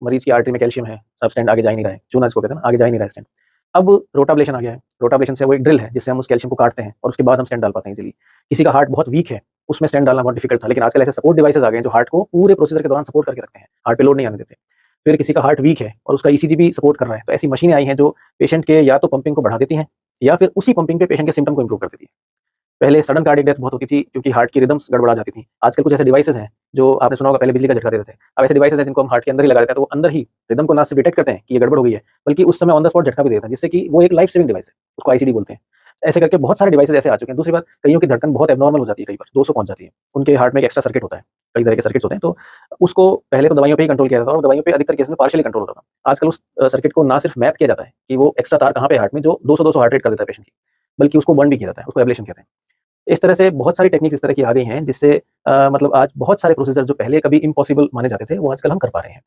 मरीज़ की आर्टरी में कैल्शियम है, अब स्टेंट आगे जा ही नहीं रहा है, चूना जिसको कहते हैं ना, आगे जा ही नहीं रहा है स्टेंट। अब रोटाब्लेशन आ गया है, रोटाब्लेशन से वो एक ड्रिल है जिससे हम उस कैल्शियम को काटते हैं और उसके बाद हम स्टेंट डाल पाते हैं इज़िली। किसी का हार्ट बहुत वीक है, उसमें स्टेंट डालना बहुत डिफिकल्ट था, लेकिन आजकल ऐसे सपोर्ट डिवाइसेज़ आ गए हैं जो हार्ट को पूरे प्रोसीजर के दौरान सपोर्ट करके रखते हैं, हार्ट पे लोड नहीं आने देते। फिर किसी का हार्ट वीक है और उसका ईसीजी भी सपोर्ट कर रहा है, तो ऐसी मशीनें आई हैं जो पेशेंट के या तो पंपिंग को बढ़ा देती हैं या फिर उसी पंपिंग पे पेशेंट के सिम्पटम को इम्प्रूव कर देती है। पहले सडन कार्डियक डेथ बहुत होती थी क्योंकि हार्ट की रिदम्स गड़बड़ा जाती थी। आजकल कुछ ऐसे डिवाइसेज़ हैं जो आपने सुना होगा पहले बिजली का झटका देते थे। अब ऐसे डिवाइसेज़ हैं जिनको हम हार्ट के अंदर ही लगा देते हैं, तो वो अंदर ही रिदम को ना सिर्फ डिटेक्ट करते हैं कि ये गड़बड़ हो गई है, बल्कि उस समय ऑन द स्पॉट झटका भी देते हैं, जिससे कि वो एक लाइफ सेविंग डिवाइस है, उसको आईसीडी बोलते हैं। ऐसे करके बहुत सारे डिवाइसेज़ ऐसे आ चुके हैं। दूसरी बात, कइयों की धड़कन बहुत एब्नॉर्मल हो जाती है, कई बार 200 पहुँच जाती है। उनके हार्ट में एक एक्स्ट्रा सर्किट होता है, कई तरह के सर्किट्स होते हैं, तो उसको पहले तो दवाइयों पे ही कंट्रोल किया जाता था और दवाइयों पे अधिकतर केस में पार्शियली कंट्रोल होता था। आजकल उस सर्किट को ना सिर्फ मैप किया जाता है कि वो एक्स्ट्रा तार कहाँ पे है हार्ट में जो 200-200 हार्ट रेट कर देता है पेशेंट की, बल्कि उसको बर्न भी किया जाता है, उसको एब्लेशन कहते हैं। इस तरह से बहुत सारी टेक्निक्स इस तरह की आ गई हैं जिससे मतलब आज बहुत सारे प्रोसीजर जो पहले कभी इम्पॉसिबल माने जाते थे, वो आजकल हम कर पा रहे हैं।